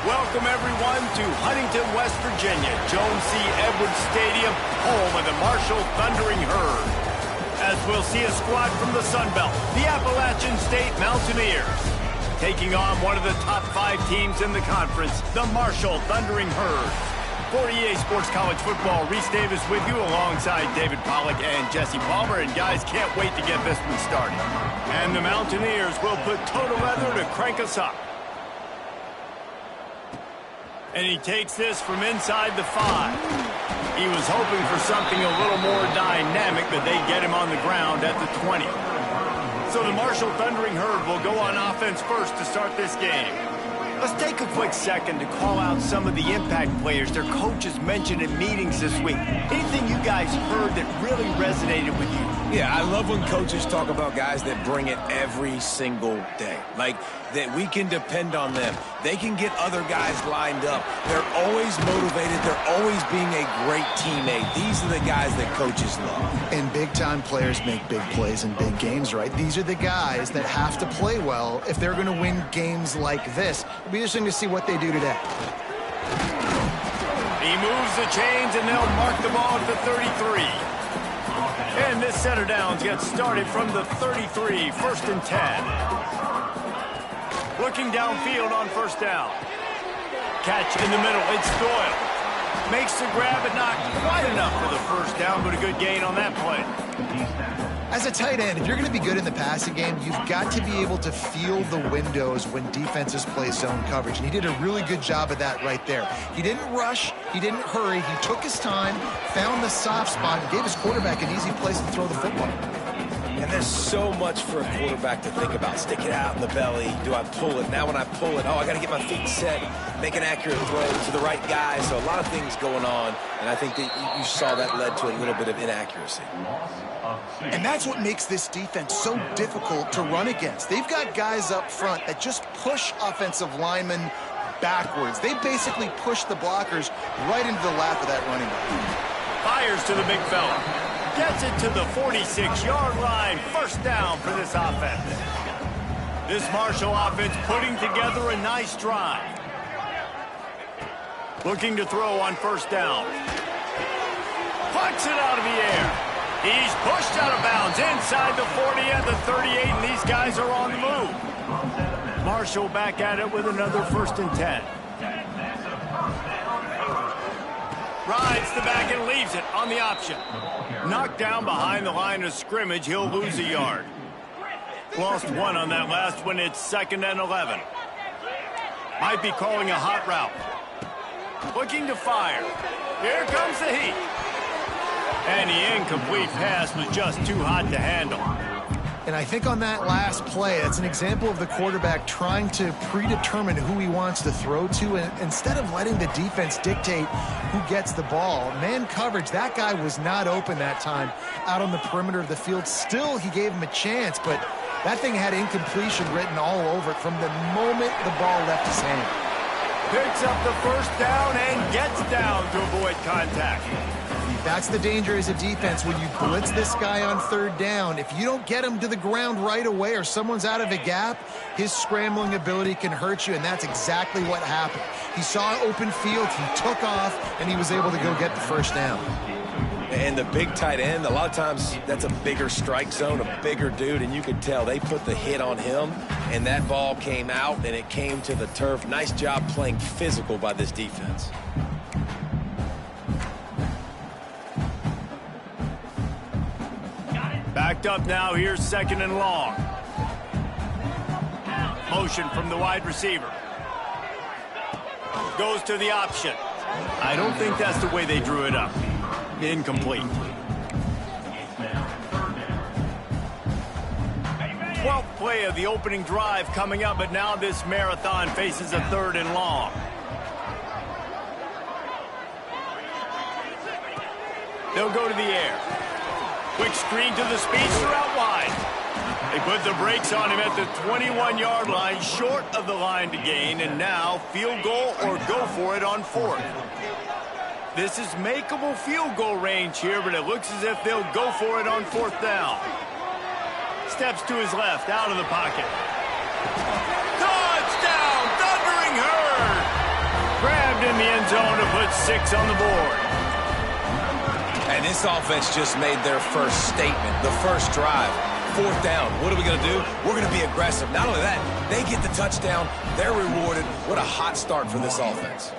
Welcome, everyone, to Huntington, West Virginia, Jones C. Edwards Stadium, home of the Marshall Thundering Herd. As we'll see a squad from the Sun Belt, the Appalachian State Mountaineers, taking on one of the top 5 teams in the conference, the Marshall Thundering Herd. For EA Sports College Football, Reese Davis with you alongside David Pollack and Jesse Palmer. And guys, can't wait to get this one started. And the Mountaineers will put total leather to crank us up. And he takes this from inside the 5. He was hoping for something a little more dynamic, but they get him on the ground at the 20. So the Marshall Thundering Herd will go on offense first to start this game. Let's take a quick second to call out some of the impact players their coaches mentioned in meetings this week. Anything you guys heard that really resonated with you? Yeah, I love when coaches talk about guys that bring it every single day. Like, that we can depend on them. They can get other guys lined up. They're always motivated. They're always being a great teammate. These are the guys that coaches love. And big-time players make big plays in big games, right? These are the guys that have to play well if they're going to win games like this. It'll be interesting to see what they do today. He moves the chains, and they'll mark the ball at the 33. And this center downs gets started from the 33, 1st and 10. Looking downfield on 1st down. Catch in the middle, it's Doyle. Makes the grab, but not quite enough for the 1st down, but a good gain on that play. As a tight end, if you're going to be good in the passing game, you've got to be able to feel the windows when defenses play zone coverage. And he did a really good job of that right there. He didn't rush. He didn't hurry. He took his time, found the soft spot, and gave his quarterback an easy place to throw the football. And there's so much for a quarterback to think about. Stick it out in the belly. Do I pull it? Now when I pull it, I got to get my feet set, make an accurate throw to the right guy. So a lot of things going on, and I think that you saw that led to a little bit of inaccuracy. And that's what makes this defense so difficult to run against. They've got guys up front that just push offensive linemen backwards. They basically push the blockers right into the lap of that running back. Fires to the big fella. Gets it to the 46-yard line. 1st down for this offense. This Marshall offense putting together a nice drive. Looking to throw on 1st down. Puts it out of the air. He's pushed out of bounds inside the 40 at the 38, and these guys are on the move. Marshall back at it with another 1st and 10. Rides the back and leaves it on the option. Knocked down behind the line of scrimmage. He'll lose a yard. Lost 1 on that last one. It's 2nd and 11. Might be calling a hot route. Looking to fire. Here comes the heat. And the incomplete pass was just too hot to handle. And I think on that last play, that's an example of the quarterback trying to predetermine who he wants to throw to, and instead of letting the defense dictate who gets the ball. Man coverage, that guy was not open that time out on the perimeter of the field. Still, he gave him a chance, but that thing had incompletion written all over it from the moment the ball left his hand. Picks up the 1st down and gets down to avoid contact. That's the danger as a defense when you blitz this guy on 3rd down. If you don't get him to the ground right away or someone's out of a gap, his scrambling ability can hurt you, and that's exactly what happened. He saw open field, he took off, and he was able to go get the 1st down. And the big tight end, a lot of times that's a bigger strike zone, a bigger dude, and you could tell they put the hit on him, and that ball came out, and it came to the turf. Nice job playing physical by this defense. Backed up now, here's 2nd and long. Motion from the wide receiver. Goes to the option. I don't think that's the way they drew it up. Incomplete. 12th play of the opening drive coming up, but now this marathon faces a 3rd and long. They'll go to the air. Quick screen to the speedster out wide. They put the brakes on him at the 21-yard line, short of the line to gain, and now field goal or go for it on 4th. This is makeable field goal range here, but it looks as if they'll go for it on 4th down. Steps to his left, out of the pocket. Touchdown, Thundering Herd! in the end zone to put 6 on the board. And this offense just made their first statement, the first drive. 4th down. What are we going to do? We're going to be aggressive. Not only that, they get the touchdown. They're rewarded. What a hot start for this offense.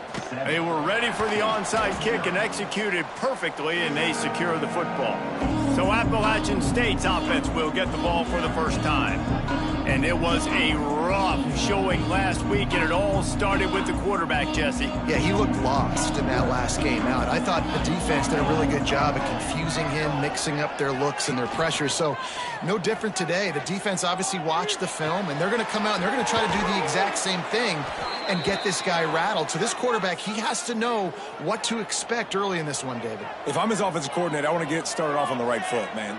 They were ready for the onside kick and executed perfectly, and they secure the football. So Appalachian State's offense will get the ball for the first time. And it was a rough showing last week, and it all started with the quarterback, Jesse. Yeah, he looked lost in that last game out. I thought the defense did a really good job at confusing him, mixing up their looks and their pressure. So no different today. The defense obviously watched the film, and they're going to come out and they're going to try to do the exact same thing and get this guy rattled. So this quarterback, he has to know what to expect early in this one, David. If I'm his offensive coordinator, I want to get started off on the right foot, man.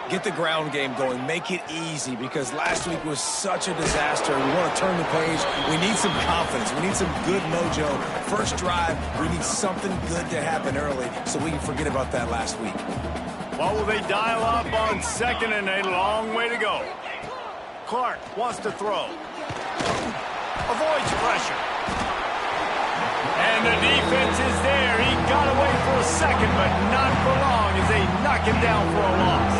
Get the ground game going. Make it easy, because last week was such a disaster. We want to turn the page. We need some confidence. We need some good mojo. First drive, we need something good to happen early so we can forget about that last week. What will they dial up on 2nd and a long way to go? Clark wants to throw. Avoids pressure. And the defense is there. He got away for a second, but not for long as they knock him down for a loss.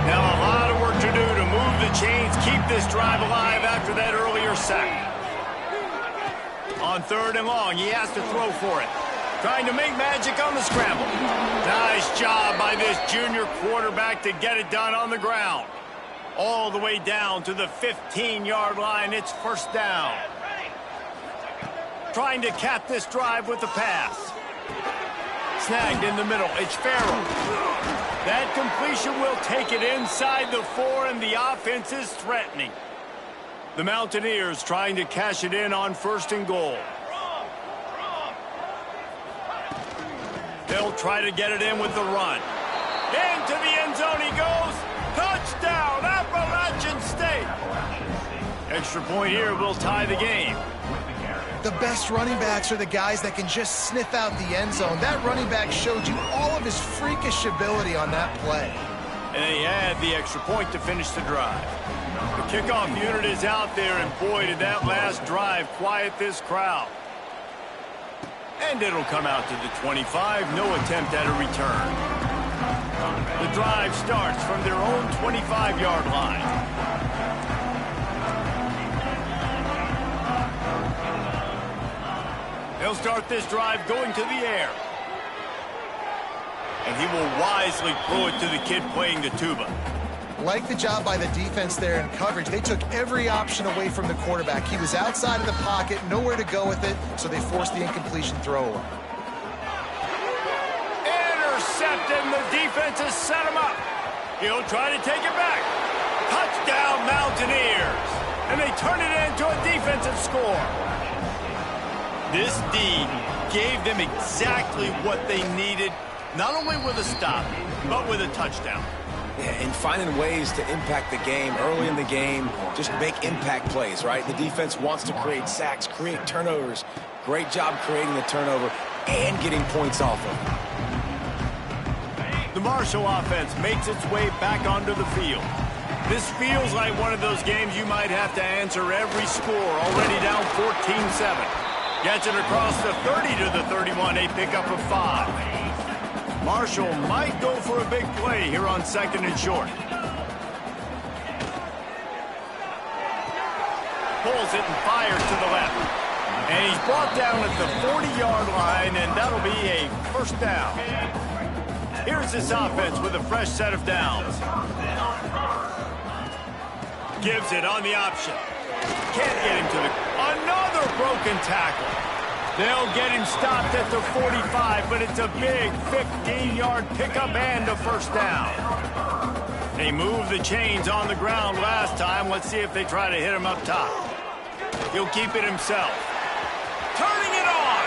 Now a lot of work to do to move the chains, keep this drive alive after that earlier sack. On 3rd and long, he has to throw for it. Trying to make magic on the scramble. Nice job by this junior quarterback to get it done on the ground. All the way down to the 15-yard line. It's 1st down. Trying to cap this drive with the pass. Snagged in the middle. It's Farrell. That completion will take it inside the 4, and the offense is threatening. The Mountaineers trying to cash it in on 1st and goal. They'll try to get it in with the run. Into the end zone he goes. Touchdown, Appalachian State. Extra point here will tie the game. The best running backs are the guys that can just sniff out the end zone. That running back showed you all of his freakish ability on that play. And they had the extra point to finish the drive. The kickoff unit is out there, and boy, did that last drive quiet this crowd. And it'll come out to the 25. No attempt at a return. The drive starts from their own 25-yard line. They'll start this drive going to the air. And he will wisely throw it to the kid playing the tuba. Like the job by the defense there in coverage. They took every option away from the quarterback. He was outside of the pocket, nowhere to go with it, so they forced the incompletion throwaway. Intercepted, and the defense has set him up. He'll try to take it back. Touchdown, Mountaineers. And they turn it into a defensive score. This D gave them exactly what they needed, not only with a stop, but with a touchdown. Yeah, and finding ways to impact the game early in the game, just make impact plays, right? The defense wants to create sacks, create turnovers. Great job creating the turnover and getting points off of it. The Marshall offense makes its way back onto the field. This feels like one of those games you might have to answer every score, already down 14-7. Gets it across the 30 to the 31, a pickup of 5. Marshall might go for a big play here on 2nd and short. Pulls it and fires to the left. And he's brought down at the 40-yard line, and that'll be a 1st down. Here's this offense with a fresh set of downs. Gives it on the option. Can't get him to the... Another broken tackle. They'll get him stopped at the 45, but it's a big 15-yard pickup and a 1st down. They moved the chains on the ground last time. Let's see if they try to hit him up top. He'll keep it himself. Turning it on.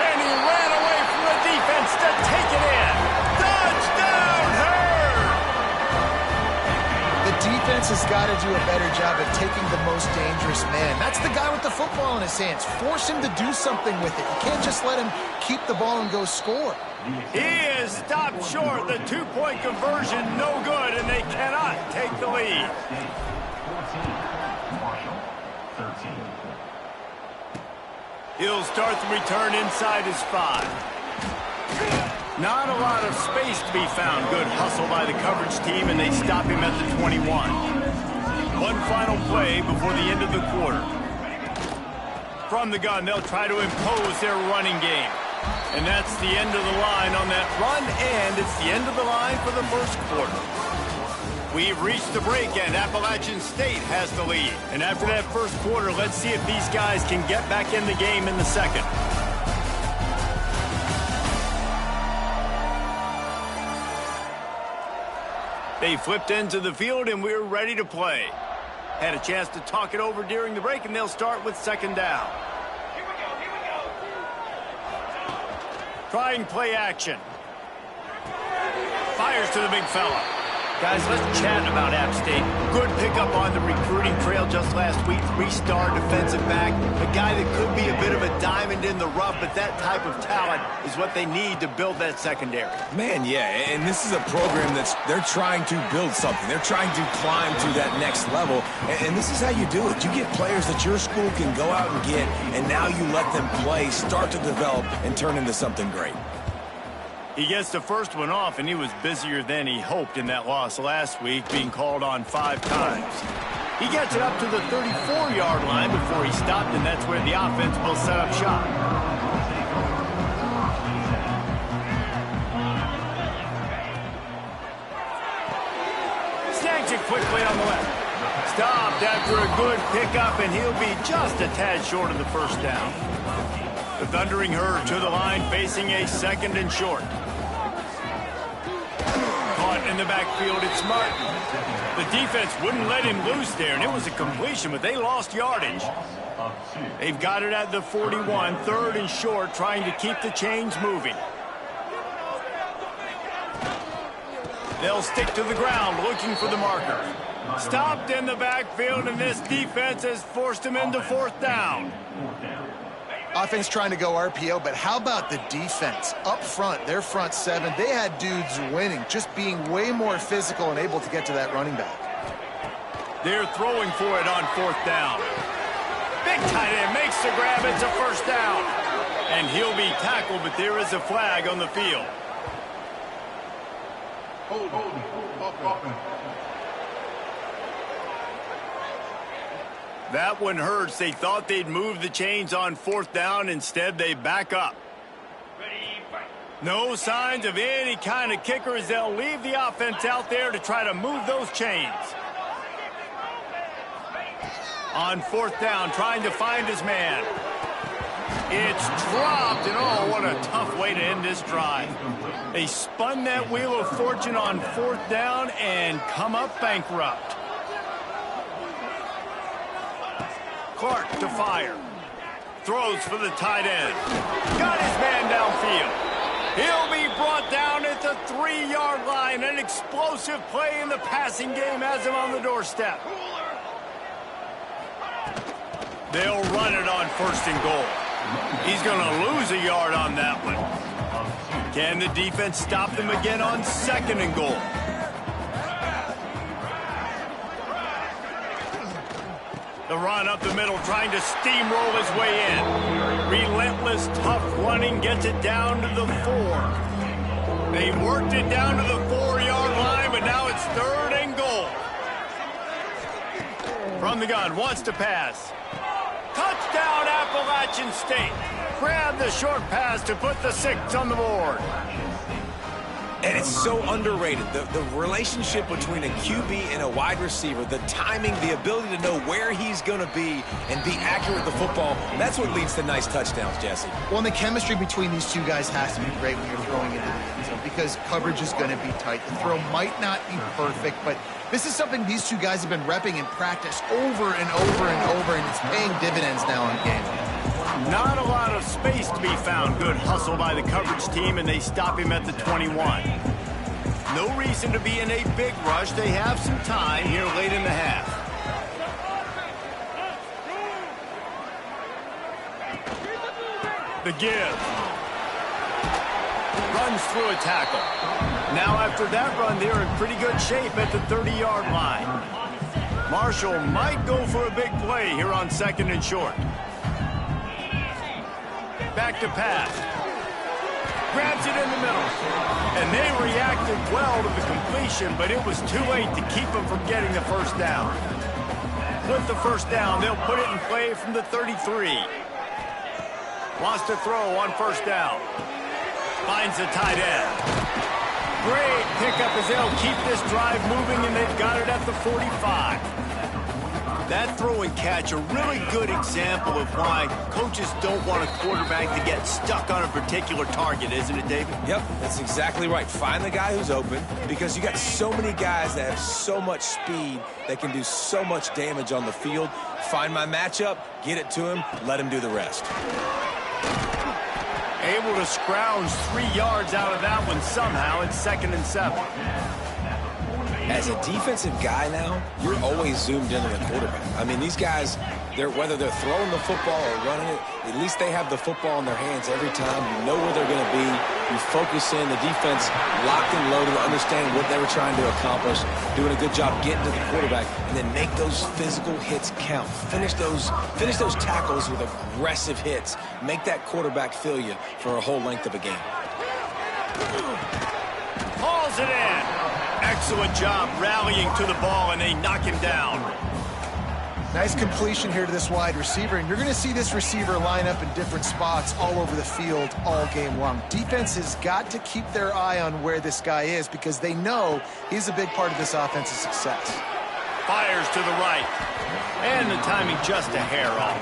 And he ran away from the defense to take it in. Touchdown, Herd! The defense has got to do a better job of taking the most dangerous man. That's the guy with the football in his hands. Force him to do something with it. You can't just let him keep the ball and go score. He is stopped short. The 2-point conversion, no good, and they cannot take the lead. He'll start the return inside his 5. Not a lot of space to be found. Good hustle by the coverage team, and they stop him at the 21. One final play before the end of the quarter. From the gun, they'll try to impose their running game. And that's the end of the line on that run, and it's the end of the line for the first quarter. We've reached the break, and Appalachian State has the lead. And after that first quarter, let's see if these guys can get back in the game in the second. They flipped into the field, and we're ready to play. Had a chance to talk it over during the break, and they'll start with second down. Trying play action. Fires to the big fella. Guys, let's chat about App State. Good pickup on the recruiting trail just last week. 3-star defensive back. A guy that could be a bit of a diamond in the rough, but that type of talent is what they need to build that secondary. Man, yeah, and this is a program they're trying to build something. They're trying to climb to that next level, and this is how you do it. You get players that your school can go out and get, and now you let them play, start to develop, and turn into something great. He gets the first one off, and he was busier than he hoped in that loss last week, being called on 5 times. He gets it up to the 34-yard line before he stopped, and that's where the offense will set up shop. Snags it quickly on the left. Stopped after a good pickup, and he'll be just a tad short of the first down. The Thundering Herd to the line, facing a second and short. Caught in the backfield, it's Martin. The defense wouldn't let him loose there, and it was a completion, but they lost yardage. They've got it at the 41, third and short, trying to keep the chains moving. They'll stick to the ground, looking for the marker. Stopped in the backfield, and this defense has forced him into fourth down. Offense trying to go RPO, but how about the defense? Up front, their front 7, they had dudes winning, just being way more physical and able to get to that running back. They're throwing for it on fourth down. Big tight end makes the grab, it's a first down. And he'll be tackled, but there is a flag on the field. That one hurts. They thought they'd move the chains on fourth down. Instead, they back up. No signs of any kind of kicker as they'll leave the offense out there to try to move those chains. On fourth down, trying to find his man. It's dropped, and oh, what a tough way to end this drive. They spun that wheel of fortune on fourth down and come up bankrupt. Clark to fire. Throws for the tight end. Got his man downfield. He'll be brought down at the 3-yard line. An explosive play in the passing game has him on the doorstep. They'll run it on first and goal. He's going to lose a yard on that one. Can the defense stop them again on second and goal? The run up the middle, trying to steamroll his way in. Relentless, tough running gets it down to the 4. They've worked it down to the 4-yard line, but now it's third and goal. From the gun, wants to pass. Touchdown, Appalachian State. Grab the short pass to put the 6 on the board. And it's so underrated. The relationship between a QB and a wide receiver, the timing, the ability to know where he's going to be and be accurate with the football, that's what leads to nice touchdowns, Jesse. Well, and the chemistry between these 2 guys has to be great when you're throwing it in the end zone because coverage is going to be tight. The throw might not be perfect, but this is something these 2 guys have been repping in practice over and over and over, and it's paying dividends now in games. Not a lot of space to be found. Good hustle by the coverage team, and they stop him at the 21. No reason to be in a big rush. They have some time here late in the half. The give. Runs through a tackle. Now after that run, they're in pretty good shape at the 30-yard line. Marshall might go for a big play here on 2nd and short. Back to pass. Grabs it in the middle. And they reacted well to the completion, but it was too late to keep them from getting the first down. With the first down, they'll put it in play from the 33. Wants to throw on 1st down. Finds the tight end. Great pickup as they'll keep this drive moving, and they've got it at the 45. That throw and catch, a really good example of why coaches don't want a quarterback to get stuck on a particular target, isn't it, David? Yep, that's exactly right. Find the guy who's open, because you got so many guys that have so much speed that can do so much damage on the field. Find my matchup, get it to him, let him do the rest. Able to scrounge 3 yards out of that one somehow. It's 2nd and 7. As a defensive guy now, you're always zoomed into the quarterback. I mean, these guys, whether they're throwing the football or running it, at least they have the football in their hands every time. You know where they're going to be. You focus in. The defense locked and loaded, understand what they were trying to accomplish, doing a good job getting to the quarterback, and then make those physical hits count. Finish those tackles with aggressive hits. Make that quarterback feel you for a whole length of a game. Hauls it in. Excellent job rallying to the ball, and they knock him down. Nice completion here to this wide receiver, and you're going to see this receiver line up in different spots all over the field all game long. Defense has got to keep their eye on where this guy is, because they know he's a big part of this offense's success. Fires to the right, and the timing just a hair off.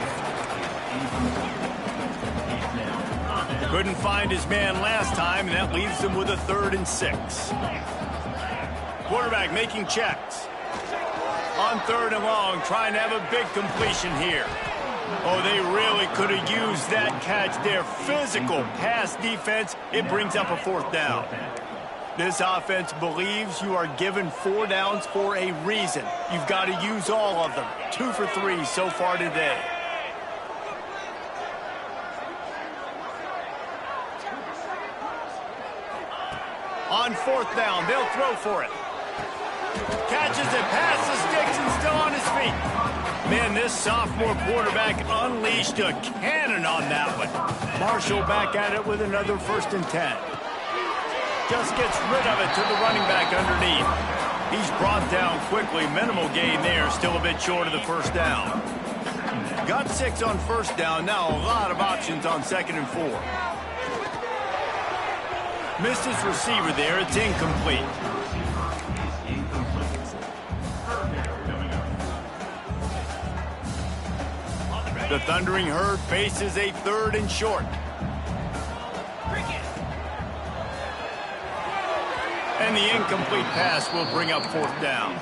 Couldn't find his man last time, and that leaves him with a 3rd and 6. Quarterback making checks. On 3rd and long, trying to have a big completion here. Oh, they really could have used that catch there. Physical pass defense. It brings up a 4th down. This offense believes you are given 4 downs for a reason. You've got to use all of them. 2 for 3 so far today. On 4th down, they'll throw for it. Catches it, passes, sticks, and still on his feet. Man, this sophomore quarterback unleashed a cannon on that one. Marshall back at it with another 1st and 10. Just gets rid of it to the running back underneath. He's brought down quickly. Minimal gain there, still a bit short of the 1st down. Got 6 on 1st down, now a lot of options on 2nd and 4. Missed his receiver there, it's incomplete. The Thundering Herd faces a 3rd and short. And the incomplete pass will bring up 4th down.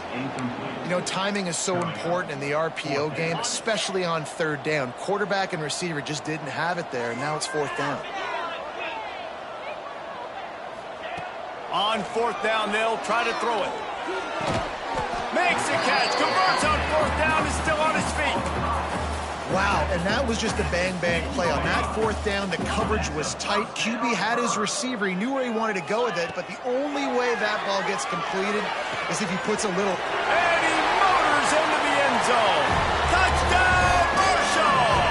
You know, timing is so important in the RPO game, especially on 3rd down. Quarterback and receiver just didn't have it there, and now it's 4th down. On 4th down, they'll try to throw it. Makes the catch, converts on 4th down, is still on his feet. Wow, and that was just a bang-bang play. On that 4th down, the coverage was tight. QB had his receiver. He knew where he wanted to go with it, but the only way that ball gets completed is if he puts a little... And he motors into the end zone. Touchdown, Marshall!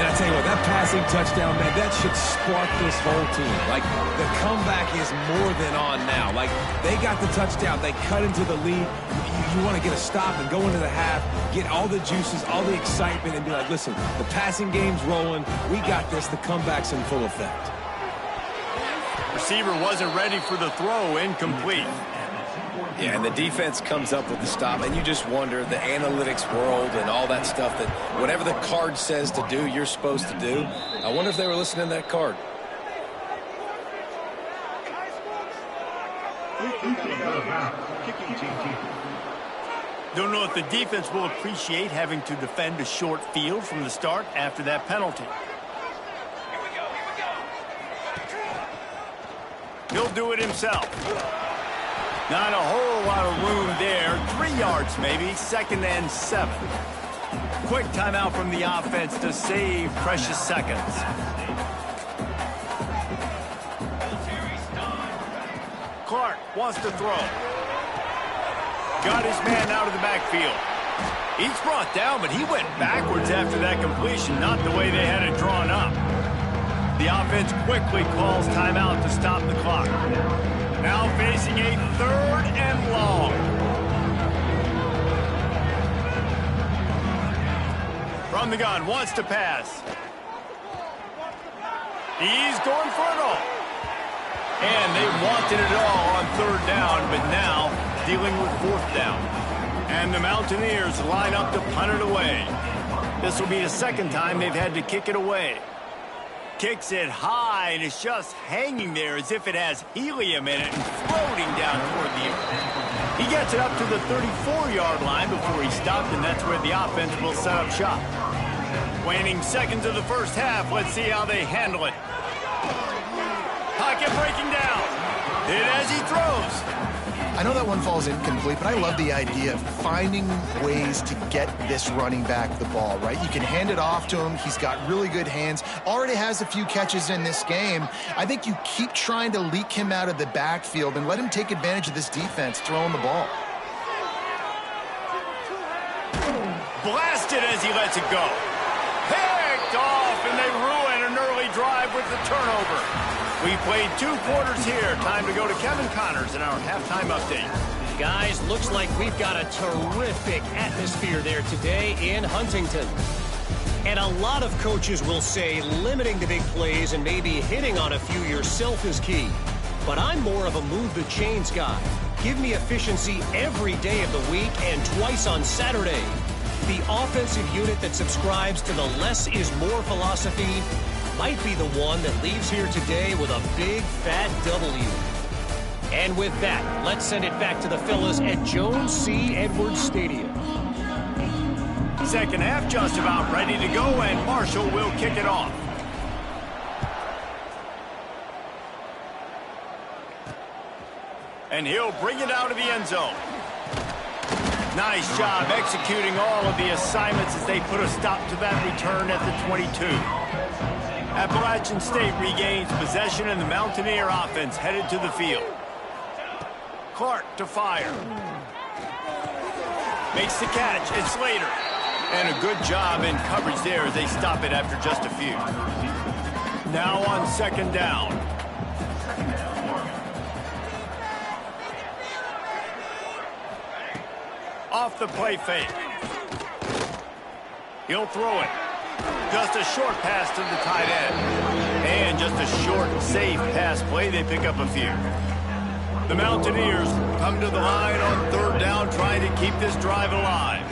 And I tell you what, that passing touchdown, man, that should spark this whole team. Like, the comeback is more than on now. Like, they got the touchdown. They cut into the lead. You want to get a stop and go into the half, get all the juices, all the excitement, and be like, listen, the passing game's rolling. We got this. The comeback's in full effect. Receiver wasn't ready for the throw, incomplete. Yeah, and the defense comes up with the stop, and you just wonder, the analytics world and all that stuff, that whatever the card says to do, you're supposed to do. I wonder if they were listening to that card. Don't know if the defense will appreciate having to defend a short field from the start after that penalty. He'll do it himself. Not a whole lot of room there. 3 yards maybe, 2nd and 7. Quick timeout from the offense to save precious seconds. Clark wants to throw. got his man out of the backfield. He's brought down, but he went backwards after that completion, not the way they had it drawn up. The offense quickly calls timeout to stop the clock. Now facing a 3rd and long. From the gun, wants to pass. He's going for it all. And they wanted it all on 3rd down, but now dealing with 4th down. And the Mountaineers line up to punt it away. This will be the 2nd time they've had to kick it away. Kicks it high, and it's just hanging there as if it has helium in it and floating down toward the earth. He gets it up to the 34-yard line before he stopped, and that's where the offense will set up shop. Waning seconds of the first half. Let's see how they handle it. Pocket breaking down. Hit as he throws. I know that one falls incomplete, but I love the idea of finding ways to get this running back the ball, right? You can hand it off to him. He's got really good hands. Already has a few catches in this game. I think you keep trying to leak him out of the backfield and let him take advantage of this defense throwing the ball. Blasted as he lets it go. Picked off, and they ruin an early drive with the turnover. We played 2 quarters here. Time to go to Kevin Connors in our halftime update. Guys, looks like we've got a terrific atmosphere there today in Huntington. And a lot of coaches will say limiting the big plays and maybe hitting on a few yourself is key. But I'm more of a move the chains guy. Give me efficiency every day of the week and twice on Saturday. The offensive unit that subscribes to the less is more philosophy might be the one that leaves here today with a big fat W. And with that, let's send it back to the fellas at Jones C. Edwards Stadium. 2nd half just about ready to go, and Marshall will kick it off. And he'll bring it out of the end zone. Nice job executing all of the assignments as they put a stop to that return at the 22. Appalachian State regains possession, and the Mountaineer offense headed to the field. Clark to fire. Makes the catch. It's Slater. And a good job in coverage there as they stop it after just a few. Now on 2nd down. Off the play fake. He'll throw it. Just a short pass to the tight end. And just a short, safe pass play. They pick up a few. The Mountaineers come to the line on 3rd down, trying to keep this drive alive.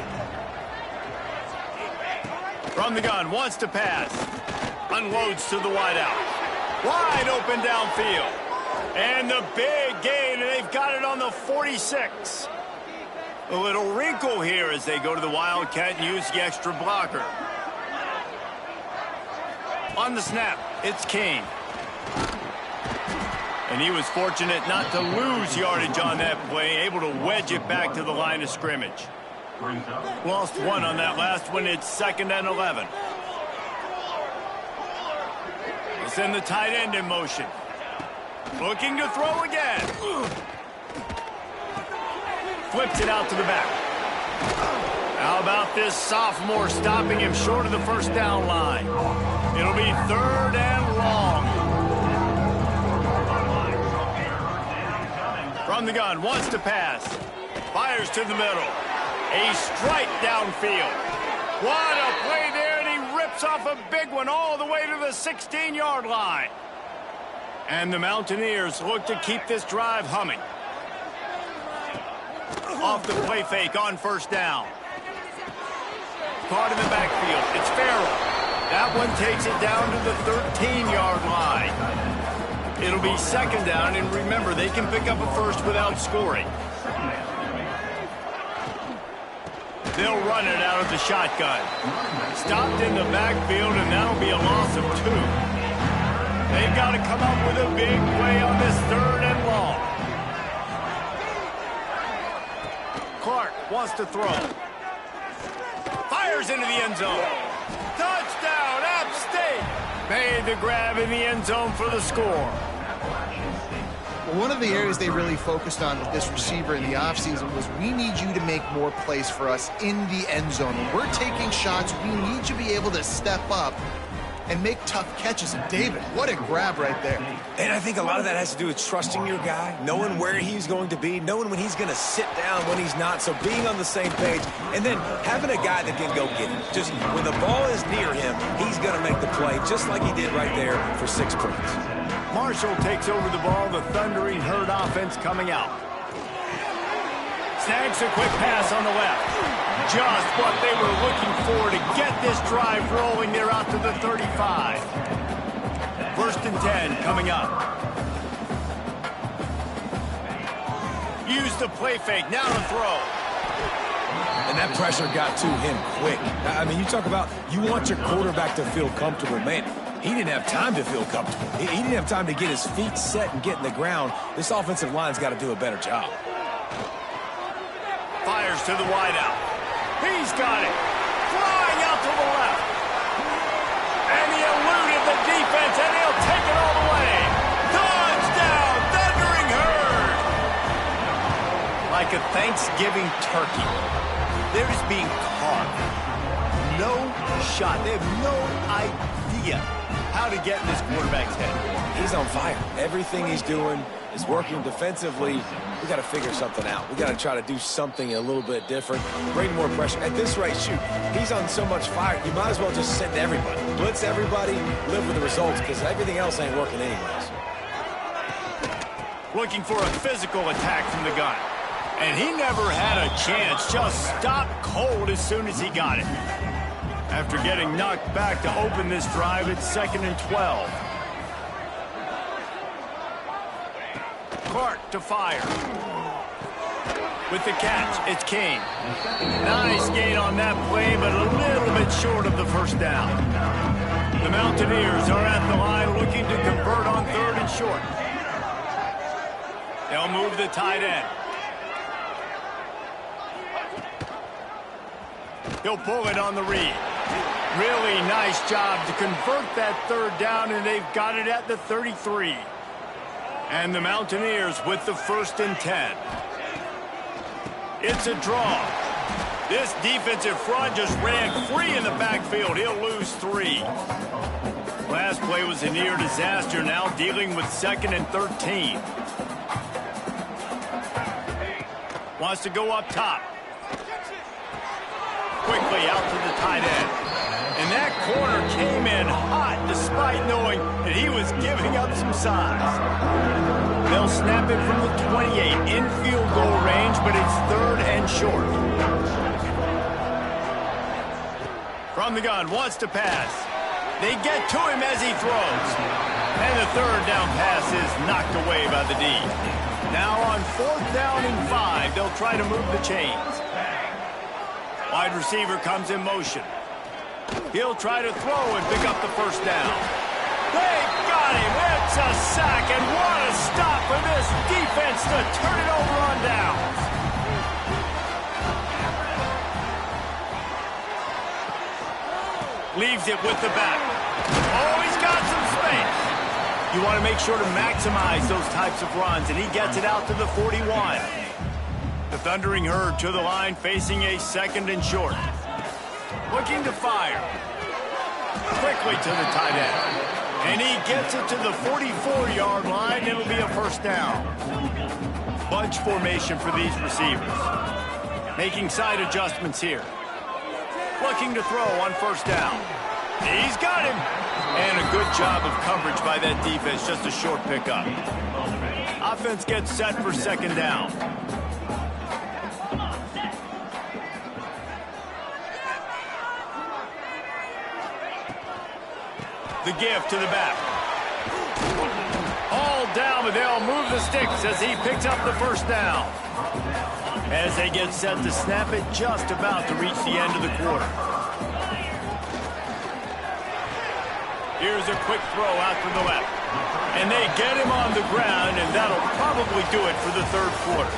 From the gun, wants to pass. Unloads to the wideout. Wide open downfield. And the big gain, and they've got it on the 46. A little wrinkle here as they go to the Wildcat and use the extra blocker. On the snap, it's Kane. And he was fortunate not to lose yardage on that play, able to wedge it back to the line of scrimmage. Lost 1 on that last one. It's 2nd and 11. They send the tight end in motion. Looking to throw again. Flips it out to the back. How about this sophomore stopping him short of the 1st down line? It'll be 3rd and long. From the gun, wants to pass. Fires to the middle. A strike downfield. What a play there, and he rips off a big one all the way to the 16-yard line. And the Mountaineers look to keep this drive humming. Off the play fake on 1st down. Caught in the backfield. It's Farrell. That one takes it down to the 13-yard line. It'll be 2nd down, and remember, they can pick up a first without scoring. They'll run it out of the shotgun. Stopped in the backfield, and that'll be a loss of 2. They've got to come up with a big play on this 3rd and long. Clark wants to throw. Fires into the end zone. Touchdown, App State! Made the grab in the end zone for the score. One of the areas they really focused on with this receiver in the offseason was we need you to make more plays for us in the end zone. When we're taking shots, we need you to be able to step up and make tough catches. And David, what a grab right there. And I think a lot of that has to do with trusting your guy, knowing where he's going to be, knowing when he's going to sit down, when he's not, so being on the same page, and then having a guy that can go get it. Just when the ball is near him, he's going to make the play, just like he did right there for 6 points. Marshall takes over the ball, the Thundering Herd offense coming out. Snags a quick pass on the left. Just what they were looking for to get this drive rolling. They're out to the 35. 1st and 10 coming up. Use the play fake, now to throw. And that pressure got to him quick. I mean, you talk about you want your quarterback to feel comfortable. Man, he didn't have time to feel comfortable. He didn't have time to get his feet set and get in the ground. This offensive line's got to do a better job. Fires to the wideout. He's got it. Flying out to the left. And he eluded the defense, and he'll take it all the way. Touchdown, Thundering Herd. Like a Thanksgiving turkey, they're just being carved. No shot. They have no idea how to get in this quarterback's head. He's on fire. Everything he's doing is working defensively. We got to figure something out. We got to try to do something a little bit different, bring more pressure. At this rate, shoot, he's on so much fire, you might as well just send everybody. Blitz everybody, live with the results, because everything else ain't working anyways. Looking for a physical attack from the gun. And he never had a chance, just stopped cold as soon as he got it. After getting knocked back to open this drive, it's 2nd and 12. Clark to fire. With the catch, it's Kane. Nice gain on that play, but a little bit short of the first down. The Mountaineers are at the line looking to convert on 3rd and short. They'll move the tight end. He'll pull it on the read. Really nice job to convert that 3rd down, and they've got it at the 33. And the Mountaineers with the 1st and 10. It's a draw. This defensive front just ran free in the backfield. He'll lose 3. Last play was a near disaster, now dealing with 2nd and 13. Wants to go up top. Quickly out to the tight end. And that corner came in hot despite knowing that he was giving up some size. They'll snap it from the 28 in field goal range, but it's 3rd and short. From the gun, wants to pass. They get to him as he throws. And the 3rd down pass is knocked away by the D. Now on 4th down and 5, they'll try to move the chains. Wide receiver comes in motion. He'll try to throw and pick up the 1st down. They got him. It's a sack, and what a stop for this defense to turn it over on downs. Leaves it with the back. Oh, he's got some space. You want to make sure to maximize those types of runs, and he gets it out to the 41. The Thundering Herd to the line, facing a 2nd and short. Looking to fire. Quickly to the tight end. And he gets it to the 44-yard line. It'll be a 1st down. Bunch formation for these receivers. Making side adjustments here. Looking to throw on 1st down. He's got him. And a good job of coverage by that defense. Just a short pickup. Offense gets set for 2nd down. The give to the back. All down, but they'll move the sticks as he picks up the 1st down. As they get set to snap it, just about to reach the end of the quarter. Here's a quick throw out to the left. And they get him on the ground, and that'll probably do it for the 3rd quarter.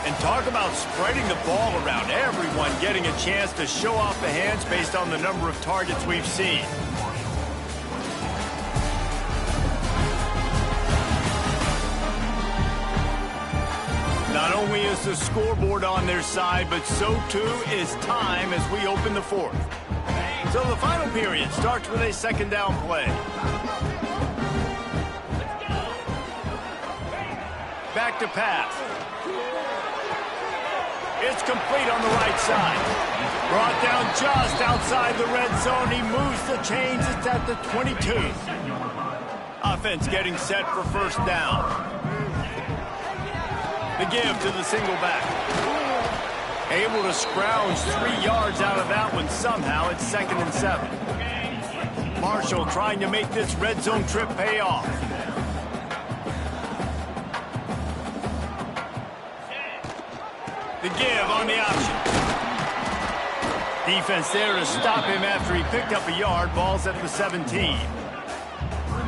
And talk about spreading the ball around. Everyone getting a chance to show off the hands based on the number of targets we've seen. only is the scoreboard on their side, but so too is time as we open the fourth. So the final period starts with a second down play. Back to pass. It's complete on the right side. Brought down just outside the red zone. He moves the chains. It's at the 22. Offense getting set for first down. The give to the single back. Able to scrounge 3 yards out of that one somehow. It's 2nd and 7. Marshall trying to make this red zone trip pay off. The give on the option. Defense there to stop him after he picked up a yard. Ball's at the 17.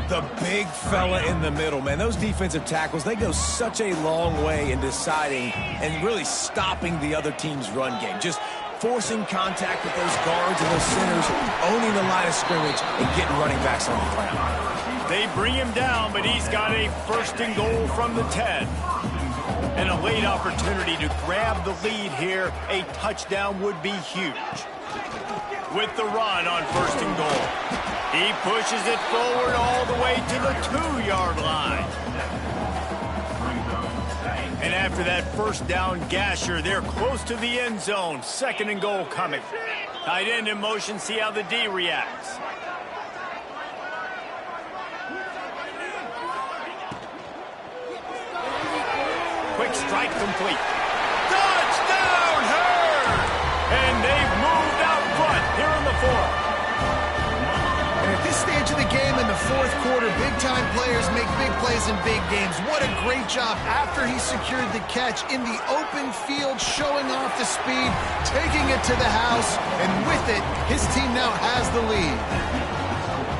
The big fella in the middle, man. Those defensive tackles, they go such a long way in deciding and really stopping the other team's run game. Just forcing contact with those guards and those centers, owning the line of scrimmage, and getting running backs on the ground. They bring him down, but he's got a 1st and goal from the 10. And a late opportunity to grab the lead here. A touchdown would be huge. With the run on 1st and goal. He pushes it forward all the way to the 2-yard line. And after that first down gasher, they're close to the end zone. 2nd and goal coming. Tight end in motion, see how the D reacts. Quick strike complete. Touchdown, Hurd! And they've moved out front here in the 4th. And at this stage of the game in the 4th quarter, big-time players make big plays in big games. What a great job after he secured the catch in the open field, showing off the speed, taking it to the house, and with it, his team now has the lead.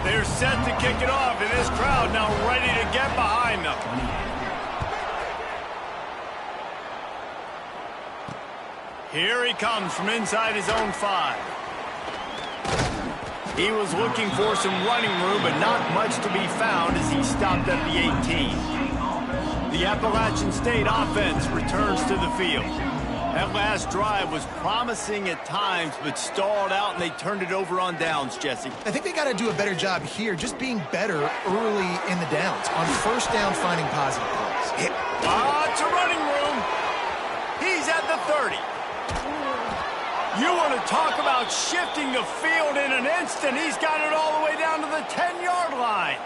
They're set to kick it off, and this crowd now ready to get behind them. Here he comes from inside his own 5. He was looking for some running room, but not much to be found as he stopped at the 18. The Appalachian State offense returns to the field. That last drive was promising at times, but stalled out, and they turned it over on downs, Jesse. I think they got to do a better job here, just being better early in the downs. On first down, finding positive plays. Lots of running room. He's at the 30. You want to talk about shifting the field in an instant. He's got it all the way down to the 10-yard line.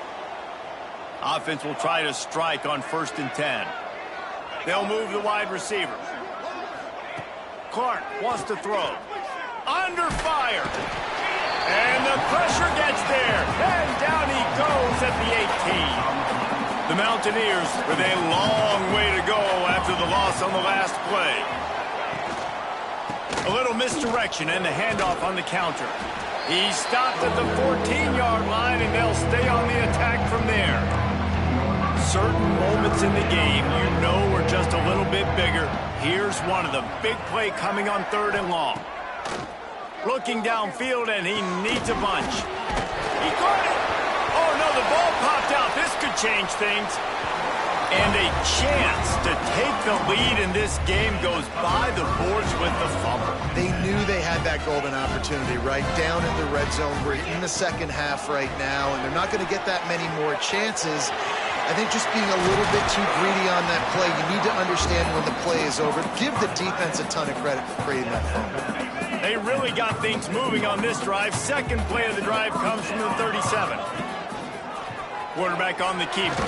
Offense will try to strike on 1st and 10. They'll move the wide receiver. Clark wants to throw. Under fire. And the pressure gets there. And down he goes at the 18. The Mountaineers with a long way to go after the loss on the last play. A little misdirection and the handoff on the counter. He stopped at the 14-yard line, and they'll stay on the attack from there. Certain moments in the game you know are just a little bit bigger. Here's one of them. Big play coming on 3rd and long. Looking downfield, and he needs a bunch. He caught it. Oh, no, the ball popped out. This could change things. And a chance to take the lead in this game goes by the boards with the fumble. They knew they had that golden opportunity right down in the red zone. We're in the second half right now, and they're not going to get that many more chances. I think just being a little bit too greedy on that play. You need to understand when the play is over. Give the defense a ton of credit for creating that fumble. They really got things moving on this drive. Second play of the drive comes from the 37. Quarterback on the keeper.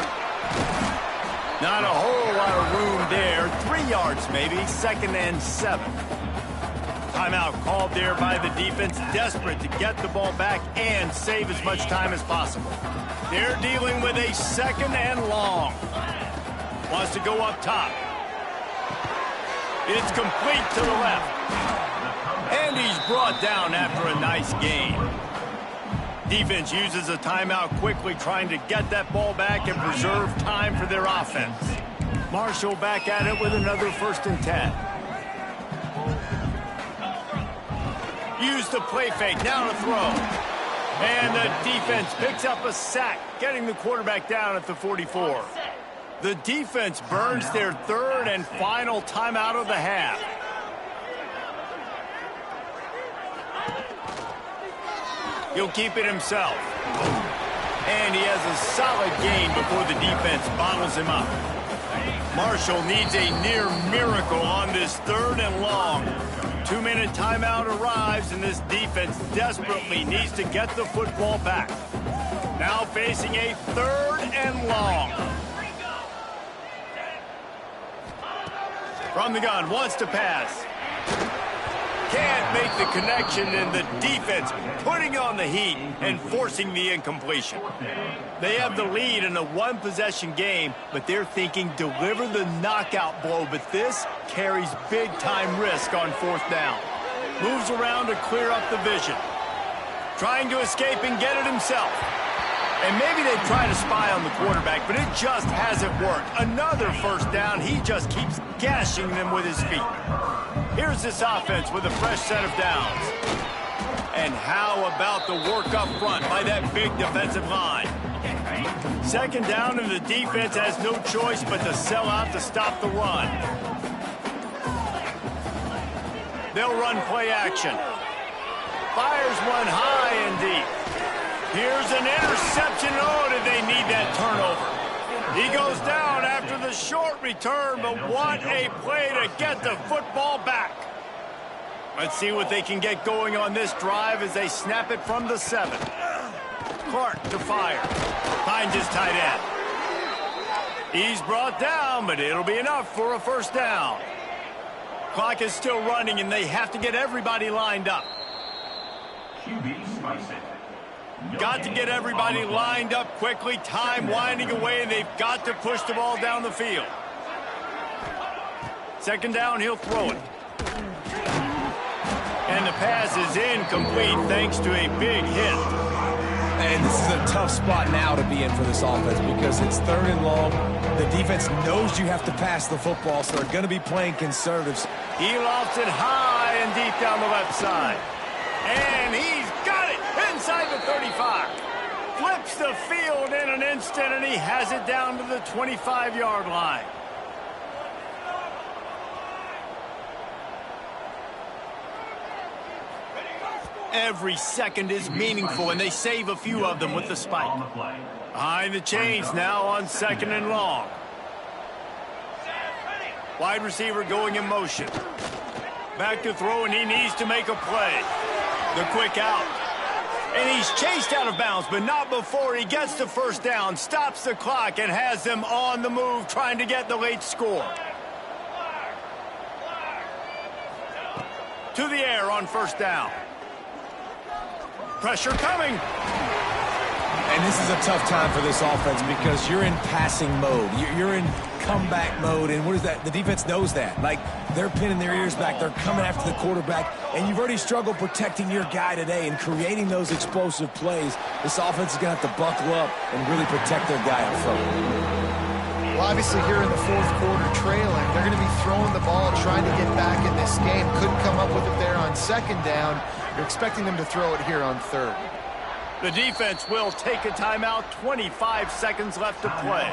Not a whole lot of room there. 3 yards maybe. 2nd and 7. Timeout called there by the defense. Desperate to get the ball back and save as much time as possible. They're dealing with a 2nd and long. Wants to go up top. It's complete to the left. And he's brought down after a nice gain. Defense uses a timeout quickly, trying to get that ball back and preserve time for their offense. Marshall back at it with another 1st and 10. Use the play fake, now to throw. And the defense picks up a sack, getting the quarterback down at the 44. The defense burns their third and final timeout of the half. He'll keep it himself. And he has a solid gain before the defense bottles him up. Marshall needs a near miracle on this third and long. 2-minute timeout arrives, and this defense desperately needs to get the football back. Now facing a third and long. From the gun, wants to pass. Can't make the connection, and the defense putting on the heat and forcing the incompletion. They have the lead in a one-possession game, but they're thinking deliver the knockout blow, but this carries big-time risk on fourth down. Moves around to clear up the vision. Trying to escape and get it himself. And maybe they try to spy on the quarterback, but it just hasn't worked. Another first down. He just keeps gashing them with his feet. Here's this offense with a fresh set of downs. And how about the work up front by that big defensive line? Second down, and the defense has no choice but to sell out to stop the run. They'll run play action. Fires one high and deep. Here's an interception. Oh, did they need that turnover? He goes down after the short return, but what a play to get the football back. Let's see what they can get going on this drive as they snap it from the 7. Clark to fire. Finds his tight end. He's brought down, but it'll be enough for a first down. Clock is still running, and they have to get everybody lined up. Got to get everybody lined up quickly. Time winding away, and they've got to push the ball down the field. Second down, he'll throw it. And the pass is incomplete thanks to a big hit. And this is a tough spot now to be in for this offense because it's third and long. The defense knows you have to pass the football, so they're going to be playing conservatives. He lofts it high and deep down the left side. And he's got it inside the 35. Flips the field in an instant, and he has it down to the 25-yard line. Every second is meaningful, and they save a few of them with the spike. Behind the chains now on second and long. Wide receiver going in motion. Back to throw, and he needs to make a play. The quick out. And he's chased out of bounds, but not before he gets the first down, stops the clock, and has them on the move trying to get the late score. To the air on first down. Pressure coming. And this is a tough time for this offense because you're in passing mode. You're in comeback mode, and what is that? The defense knows that. Like, they're pinning their ears back. They're coming after the quarterback, and you've already struggled protecting your guy today and creating those explosive plays. This offense is going to have to buckle up and really protect their guy up front. Well, obviously here in the fourth quarter trailing, they're going to be throwing the ball, trying to get back in this game. Couldn't come up with it there on second down. You're expecting them to throw it here on third. The defense will take a timeout. 25 seconds left to play.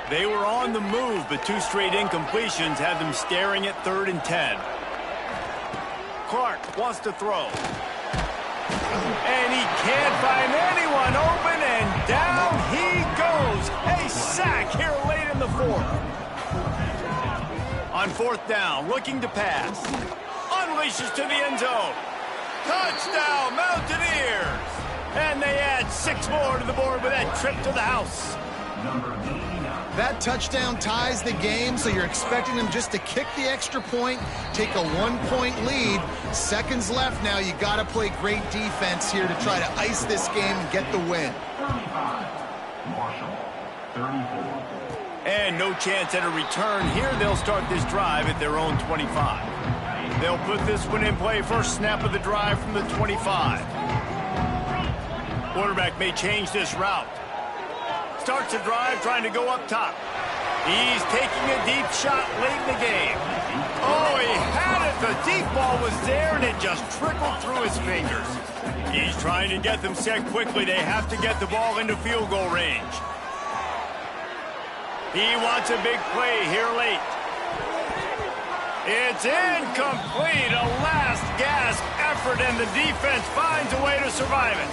They were on the move, but 2 straight incompletions have them staring at 3rd and 10. Clark wants to throw. And he can't find anyone open, and down he goes. A sack here late in the 4th. On 4th down, looking to pass. Unleashes to the end zone. Touchdown, Mountaineers! And they add 6 more to the board with that trip to the house. That touchdown ties the game, so you're expecting them just to kick the extra point, take a 1-point lead. Seconds left now. You got to play great defense here to try to ice this game and get the win. 35, Marshall, 34. And no chance at a return here. They'll start this drive at their own 25. They'll put this one in play. First snap of the drive from the 25. Quarterback may change this route. Starts the drive trying to go up top. He's taking a deep shot late in the game. Oh, he had it. The deep ball was there, and it just trickled through his fingers. He's trying to get them set quickly. They have to get the ball into field goal range. He wants a big play here late. It's incomplete. A last gasp effort, and the defense finds a way to survive it.